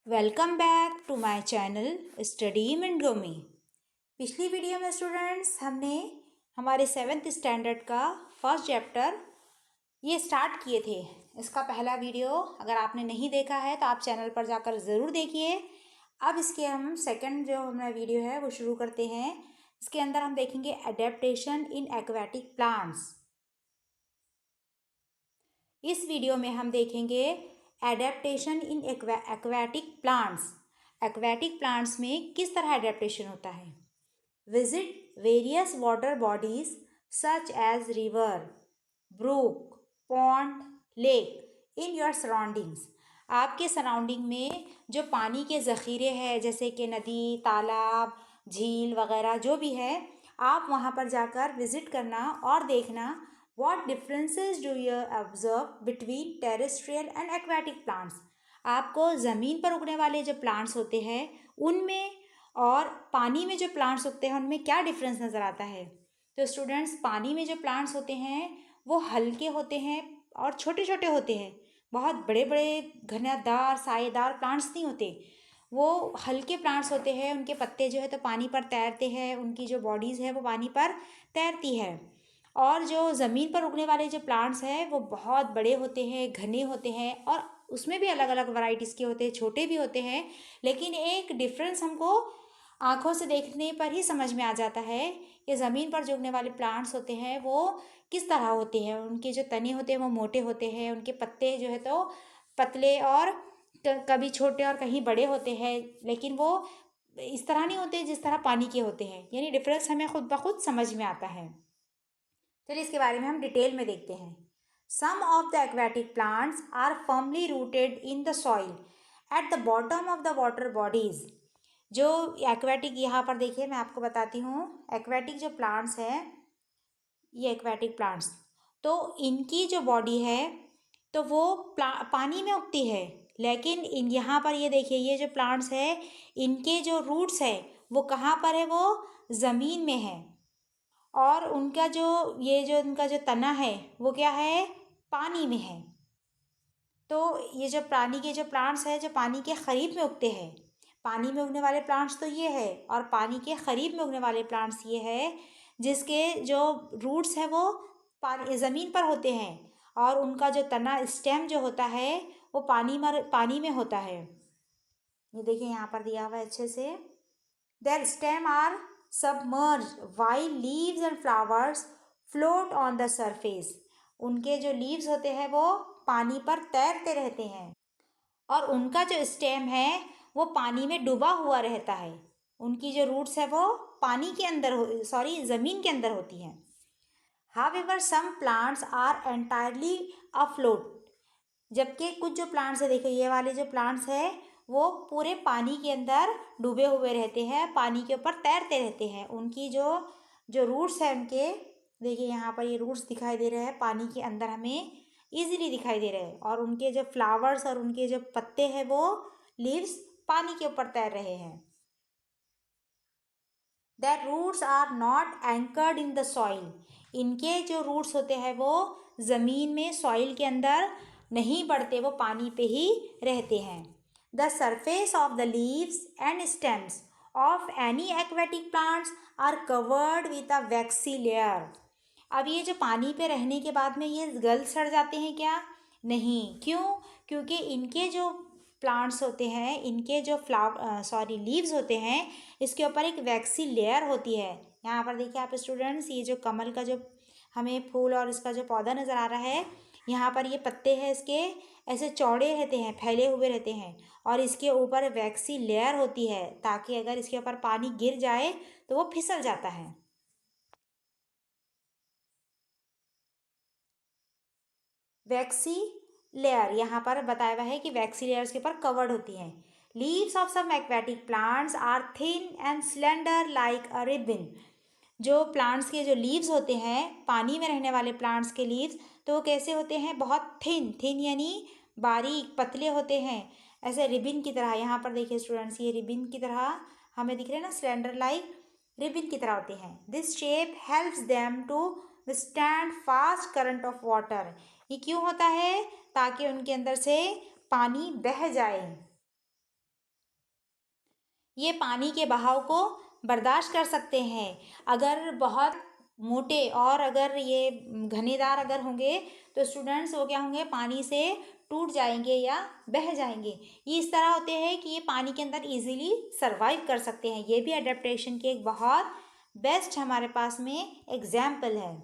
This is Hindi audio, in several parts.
Welcome back to my channel Study Indigo में। पिछली वीडियो में स्टूडेंट्स हमने हमारे 7th स्टैंडर्ड का फर्स्ट चैप्टर ये स्टार्ट किए थे। इसका पहला वीडियो अगर आपने नहीं देखा है तो आप चैनल पर जाकर ज़रूर देखिए। अब इसके हम सेकंड जो हमारा वीडियो है वो शुरू करते हैं। इसके अंदर हम देखेंगे एडेप्टेशन इन एक्वेटिक प्लांट्स। इस वीडियो में हम देखेंगे adaptation in aquatic plants. Aquatic plants में किस तरह एडेप्टेशन होता है। Visit various water bodies such as river, brook, pond, lake in your surroundings. आपके सराउंडिंग में जो पानी के ज़ख़ीरे हैं जैसे कि नदी, तालाब, झील वगैरह जो भी है, आप वहाँ पर जाकर विज़िट करना और देखना What differences do you observe between terrestrial and aquatic plants? आपको ज़मीन पर उगने वाले जो प्लांट्स होते हैं उनमें और पानी में जो प्लांट्स उगते हैं उनमें क्या डिफरेंस नज़र आता है। तो स्टूडेंट्स, पानी में जो प्लांट्स होते हैं वो हल्के होते हैं और छोटे छोटे होते हैं। बहुत बड़े बड़े घनादार साएदार प्लांट्स नहीं होते, वो हल्के प्लांट्स होते हैं। उनके पत्ते जो है तो पानी पर तैरते हैं, उनकी जो बॉडीज़ है वो पानी पर तैरती है। और जो ज़मीन पर उगने वाले जो प्लांट्स हैं वो बहुत बड़े होते हैं, घने होते हैं और उसमें भी अलग अलग वैरायटीज़ के होते हैं, छोटे भी होते हैं। लेकिन एक डिफरेंस हमको आँखों से देखने पर ही समझ में आ जाता है कि ज़मीन पर जो उगने वाले प्लांट्स होते हैं वो किस तरह होते हैं। उनके जो तने होते हैं वो मोटे होते हैं, उनके पत्ते जो है तो पतले और कभी छोटे और कहीं बड़े होते हैं, लेकिन वो इस तरह नहीं होते जिस तरह पानी के होते हैं। यानी डिफरेंस हमें खुद ब खुद समझ में आता है। चलिए इसके बारे में हम डिटेल में देखते हैं। Some of the aquatic plants are firmly rooted in the soil at the bottom of the water bodies. जो एक्वेटिक, यहाँ पर देखिए मैं आपको बताती हूँ, एक्वेटिक जो प्लांट्स हैं, ये एक्वेटिक प्लांट्स, तो इनकी जो बॉडी है तो वो पानी में उगती है। लेकिन इन यहाँ पर ये देखिए, ये जो प्लांट्स है इनके जो रूट्स है वो कहाँ पर है, वो ज़मीन में है। और उनका जो उनका जो तना है वो क्या है, पानी में है। तो ये जो पानी के जो प्लांट्स है जो पानी के करीब में उगते हैं, पानी में उगने वाले प्लांट्स तो ये है, और पानी के करीब में उगने वाले प्लांट्स ये है जिसके जो रूट्स है वो पानी ज़मीन पर होते हैं और उनका जो तना स्टेम जो होता है वो पानी में होता है। ये देखिए यहाँ पर दिया हुआ है अच्छे से। Their stem are submerged while leaves and flowers float on the surface। उनके जो लीव्स होते हैं वो पानी पर तैरते रहते हैं और उनका जो स्टेम है वो पानी में डूबा हुआ रहता है। उनकी जो रूट्स है वो पानी के अंदर ज़मीन के अंदर होती हैं। However, some plants are entirely afloat। जबकि कुछ जो प्लांट्स है, देखिए ये वाले जो प्लांट्स है वो पूरे पानी के अंदर डूबे हुए रहते हैं, पानी के ऊपर तैरते रहते हैं। उनकी जो जो रूट्स है उनके, देखिए यहाँ पर ये रूट्स दिखाई दे रहे हैं, पानी के अंदर हमें इजीली दिखाई दे रहे हैं। और उनके जो फ्लावर्स और उनके जो पत्ते हैं वो लीव्स पानी के ऊपर तैर रहे हैं। Their roots are not anchored in the soil। इनके जो रूट्स होते हैं वो ज़मीन में सॉइल के अंदर नहीं बढ़ते, वो पानी पे ही रहते हैं। The surface of the leaves and stems of any aquatic plants are covered with a waxy layer. अब ये जो पानी पे रहने के बाद में ये गल सड़ जाते हैं क्या? नहीं। क्यों? क्योंकि इनके जो प्लांट्स होते हैं, इनके जो लीव्स होते हैं, इसके ऊपर एक वैक्सी लेयर होती है। यहाँ पर देखिए आप स्टूडेंट्स, ये जो कमल का जो हमें फूल और इसका जो पौधा नज़र आ रहा है, यहाँ पर ये पत्ते हैं इसके ऐसे चौड़े रहते हैं, फैले हुए रहते हैं और इसके ऊपर वैक्सी लेयर होती है ताकि अगर इसके ऊपर पानी गिर जाए तो वो फिसल जाता है। वैक्सी लेयर यहाँ पर बताया हुआ है कि वैक्सी लेयर्स के ऊपर कवर्ड होती हैं। Leaves of some aquatic plants are thin and slender like a ribbon. जो प्लांट्स के जो लीव्स होते हैं, पानी में रहने वाले प्लांट्स के लीव्स, तो वो कैसे होते हैं, बहुत थिन यानी बारीक पतले होते हैं, ऐसे रिबन की तरह। यहाँ पर देखिए स्टूडेंट्स, ये रिबन की तरह हमें दिख रहे हैं ना, स्लेंडर लाइक रिबन की तरह होते हैं। This shape helps them to withstand fast current of water. ये क्यों होता है? ताकि उनके अंदर से पानी बह जाए। ये पानी के बहाव को बर्दाश्त कर सकते हैं। अगर बहुत मोटे और अगर ये घनेदार अगर होंगे तो स्टूडेंट्स वो क्या होंगे, पानी से टूट जाएंगे या बह जाएंगे। ये इस तरह होते हैं कि ये पानी के अंदर इजीली सरवाइव कर सकते हैं। ये भी अडेप्टेशन की एक बहुत बेस्ट हमारे पास में एग्जाम्पल है।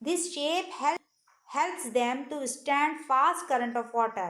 This shape helps them to stand fast current of water.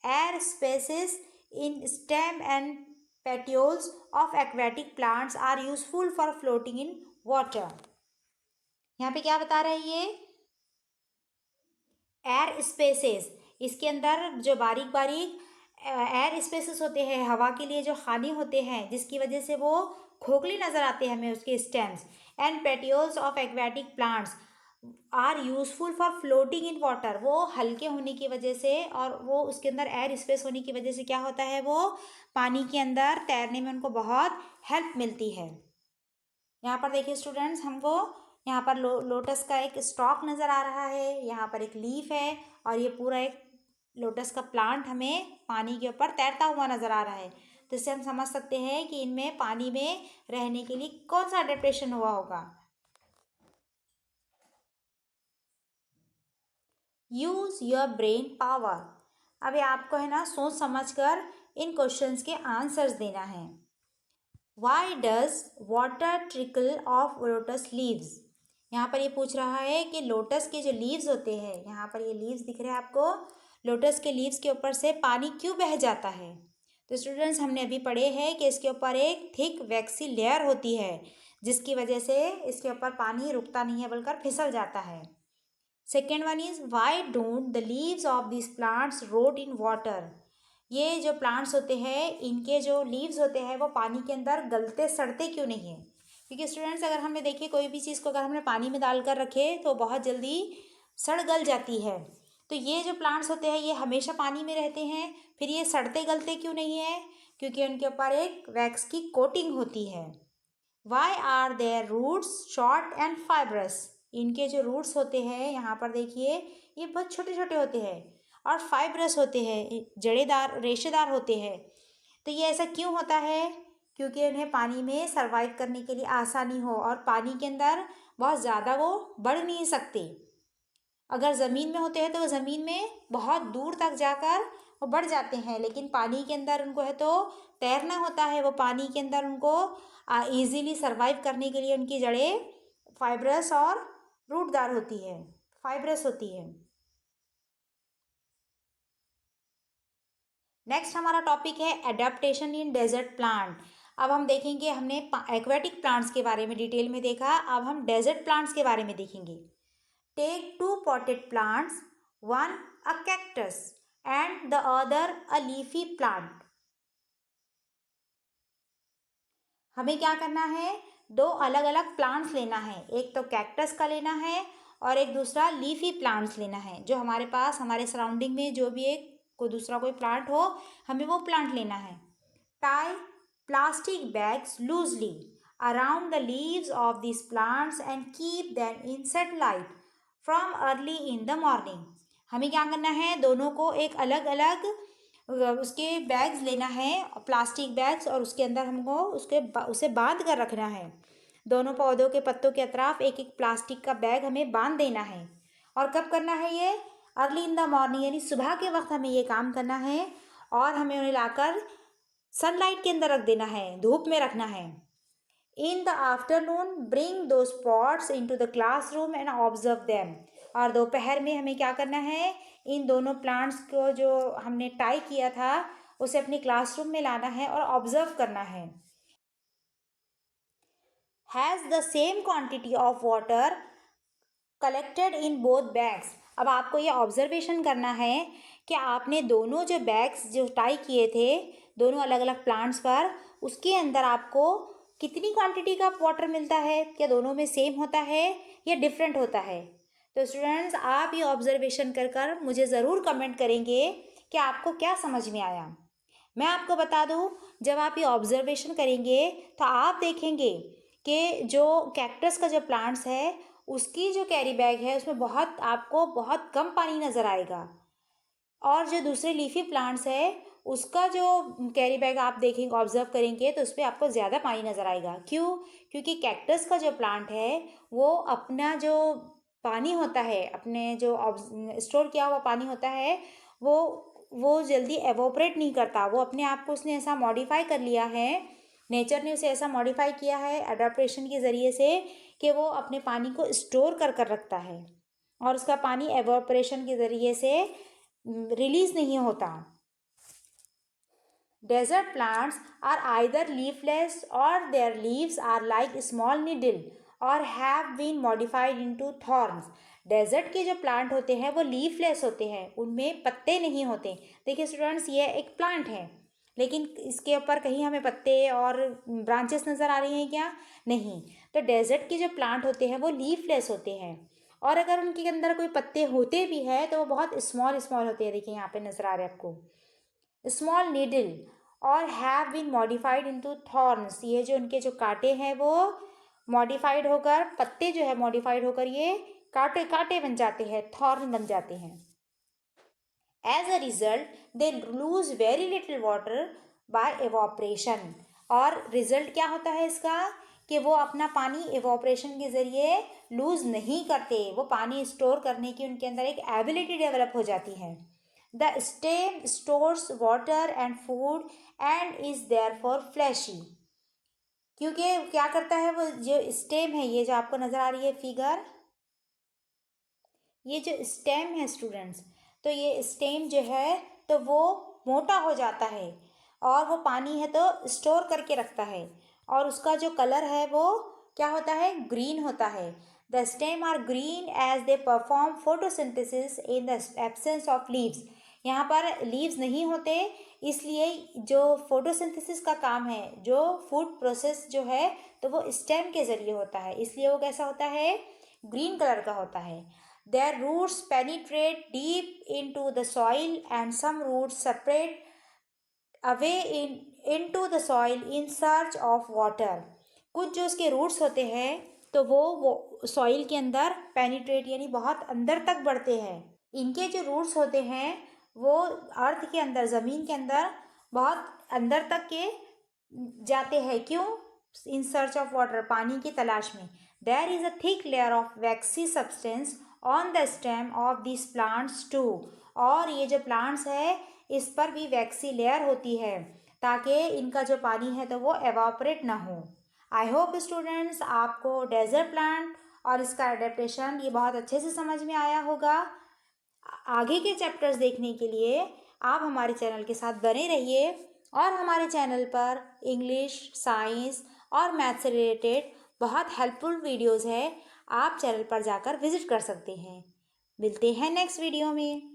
Air spaces in stem and petioles of aquatic plants are useful for floating in water. यहाँ पे क्या बता रहा है ये, एयर स्पेसेस, इसके अंदर जो बारीक बारीक एयर स्पेसेस होते हैं, हवा के लिए जो खाने होते हैं, जिसकी वजह से वो खोखले नज़र आते हैं हमें उसके stems, and petioles of aquatic plants are useful for floating in water. वो हल्के होने की वजह से और वो उसके अंदर एयर स्पेस होने की वजह से क्या होता है, वो पानी के अंदर तैरने में उनको बहुत हेल्प मिलती है। यहाँ पर देखिए स्टूडेंट्स, हमको यहाँ पर लोटस का एक स्टॉक नज़र आ रहा है, यहाँ पर एक लीफ है और ये पूरा एक लोटस का प्लांट हमें पानी के ऊपर तैरता हुआ नज़र आ रहा है। तो इससे हम समझ सकते हैं कि इनमें पानी में रहने के लिए कौन सा अडेप्टेशन हुआ होगा। Use your brain power. अभी आपको है ना सोच समझकर इन क्वेश्चंस के आंसर्स देना है। Why does water trickle of lotus leaves. यहाँ पर ये पूछ रहा है कि लोटस के जो लीव्स होते हैं, यहाँ पर ये लीव्स दिख रहे हैं आपको, लोटस के लीव्स के ऊपर से पानी क्यों बह जाता है। तो स्टूडेंट्स हमने अभी पढ़े हैं कि इसके ऊपर एक थिक वैक्सी लेयर होती है, जिसकी वजह से इसके ऊपर पानी रुकता नहीं है बल्कि फिसल जाता है। Second one is why don't the leaves of this plants wrote in water. ये जो प्लांट्स होते हैं, इनके जो लीव्स होते हैं वो पानी के अंदर गलते सड़ते क्यों नहीं है। क्योंकि स्टूडेंट्स अगर हमने देखिए कोई भी चीज़ को अगर हमने पानी में डाल कर रखे तो बहुत जल्दी सड़ गल जाती है। तो ये जो प्लांट्स होते हैं ये हमेशा पानी में रहते हैं, फिर ये सड़ते गलते क्यों नहीं है, क्योंकि उनके ऊपर एक वैक्स की कोटिंग होती है। Why are their roots short and fibrous. इनके जो रूट्स होते हैं यहाँ पर देखिए ये बहुत छोटे छोटे होते हैं और फाइब्रस होते हैं, जड़ेदार रेशेदार होते हैं। तो ये ऐसा क्यों होता है, क्योंकि उन्हें पानी में सरवाइव करने के लिए आसानी हो और पानी के अंदर बहुत ज़्यादा वो बढ़ नहीं सकते। अगर ज़मीन में होते हैं तो ज़मीन में बहुत दूर तक जाकर वो बढ़ जाते हैं, लेकिन पानी के अंदर उनको है तो तैरना होता है, वो पानी के अंदर उनको ईजीली सरवाइव करने के लिए उनकी जड़ें फाइब्रस और रूटदार होती है, फाइब्रस होती है। नेक्स्ट हमारा टॉपिक है एडेप्टेशन इन डेजर्ट प्लांट। अब हम देखेंगे, हमने एक्वेटिक प्लांट्स के बारे में डिटेल में देखा, अब हम डेजर्ट प्लांट्स के बारे में देखेंगे। Take two potted plants, one a cactus and the other a leafy plant. हमें क्या करना है, दो अलग अलग प्लांट्स लेना है, एक तो कैक्टस का लेना है और एक दूसरा लीफी प्लांट्स लेना है। जो हमारे पास हमारे सराउंडिंग में जो भी एक कोई दूसरा कोई प्लांट हो, हमें वो प्लांट लेना है। Tie plastic bags loosely around the leaves of this plants and keep them in sunlight from early in the morning. हमें क्या करना है, दोनों को एक अलग अलग उसके बैग्स लेना है, प्लास्टिक बैग्स, और उसके अंदर हमको उसे बांध कर रखना है। दोनों पौधों के पत्तों के अतराफ एक एक प्लास्टिक का बैग हमें बांध देना है। और कब करना है ये, अर्ली इन द मॉर्निंग, यानी सुबह के वक्त हमें ये काम करना है और हमें उन्हें लाकर सनलाइट के अंदर रख देना है, धूप में रखना है। इन द आफ्टरनून ब्रिंग दो pots into the classroom and observe them. और दोपहर में हमें क्या करना है, इन दोनों प्लांट्स को जो हमने टाई किया था उसे अपनी क्लासरूम में लाना है और ऑब्जर्व करना है। Has the same quantity of water collected in both bags. अब आपको ये ऑब्जर्वेशन करना है कि आपने दोनों जो बैग्स जो टाई किए थे दोनों अलग अलग प्लांट्स पर, उसके अंदर आपको कितनी क्वांटिटी का वाटर मिलता है, क्या दोनों में सेम होता है या डिफरेंट होता है। तो स्टूडेंट्स आप ये ऑब्जर्वेशन कर कर मुझे ज़रूर कमेंट करेंगे कि आपको क्या समझ में आया। मैं आपको बता दूं, जब आप ये ऑब्जर्वेशन करेंगे तो आप देखेंगे कि जो कैक्टस का जो प्लांट्स है उसकी जो कैरी बैग है उसमें आपको बहुत कम पानी नज़र आएगा, और जो दूसरे लीफी प्लांट्स है उसका जो कैरी बैग आप देखेंगे, ऑब्जर्व करेंगे तो उस पर आपको ज़्यादा पानी नज़र आएगा। क्यों? क्योंकि कैक्टस का जो प्लांट है वो अपना जो पानी होता है, अपने जो स्टोर किया हुआ पानी होता है वो जल्दी एवोपरेट नहीं करता। वो अपने आप को उसने ऐसा मॉडिफाई कर लिया है, नेचर ने उसे ऐसा मॉडिफाई किया है एडाप्टेशन के ज़रिए से कि वो अपने पानी को स्टोर कर कर रखता है और उसका पानी एवोपरेशन के ज़रिए से रिलीज़ नहीं होता। Desert plants are either leafless or their leaves are like small needle or have been modified into thorns. Desert के जो प्लांट होते हैं वो लीफलेस होते हैं, उनमें पत्ते नहीं होते। देखिए स्टूडेंट्स, ये एक प्लांट है लेकिन इसके ऊपर कहीं हमें पत्ते और ब्रांचेस नज़र आ रही हैं क्या? नहीं। तो डेजर्ट के जो प्लांट होते हैं वो लीफलेस होते हैं और अगर उनके अंदर कोई पत्ते होते भी हैं तो वो बहुत स्मॉल स्मॉल होते हैं। देखिए यहाँ पे नज़र आ रहे हैं आपको, स्मॉल नीडल और have been modified into thorns. ये जो उनके जो कांटे हैं वो मॉडिफाइड होकर, पत्ते जो है मॉडिफाइड होकर ये कांटे कांटे बन जाते हैं, थॉर्न बन जाते हैं। As a result they lose very little water by evaporation. और रिजल्ट क्या होता है इसका कि वो अपना पानी एवोपरेशन के ज़रिए लूज़ नहीं करते, वो पानी स्टोर करने की उनके अंदर एक एबिलिटी डेवलप हो जाती है। The stem stores water and food and is therefore fleshy. क्योंकि क्या करता है वो जो स्टेम है, ये जो आपको नज़र आ रही है फिगर, ये जो स्टेम है स्टूडेंट्स, तो ये स्टेम जो है तो वो मोटा हो जाता है और वो पानी है तो स्टोर करके रखता है और उसका जो कलर है वो क्या होता है? ग्रीन होता है। The stem are green as they perform photosynthesis in the absence of leaves. यहाँ पर लीव्स नहीं होते, इसलिए जो फोटोसिंथेसिस का काम है, जो फूड प्रोसेस जो है तो वो स्टेम के ज़रिए होता है, इसलिए वो कैसा होता है? ग्रीन कलर का होता है। Their roots penetrate deep into the soil and some roots separate away into the soil in search of water. कुछ जो उसके रूट्स होते हैं तो वो सॉइल के अंदर पेनिट्रेट यानी बहुत अंदर तक बढ़ते हैं। इनके जो रूट्स होते हैं वो अर्थ के अंदर, ज़मीन के अंदर बहुत अंदर तक के जाते हैं। क्यों? इन सर्च ऑफ वाटर, पानी की तलाश में। There is a thick layer of waxy substance on the stem of this plants too. और ये जो प्लांट्स है इस पर भी वैक्सी लेयर होती है ताकि इनका जो पानी है तो वो एवापोरेट ना हो। आई होप स्टूडेंट्स आपको डेजर्ट प्लांट और इसका एडेप्टेशन ये बहुत अच्छे से समझ में आया होगा। आगे के चैप्टर्स देखने के लिए आप हमारे चैनल के साथ बने रहिए और हमारे चैनल पर इंग्लिश, साइंस और मैथ से रिलेटेड बहुत हेल्पफुल वीडियोस है, आप चैनल पर जाकर विजिट कर सकते हैं। मिलते हैं नेक्स्ट वीडियो में।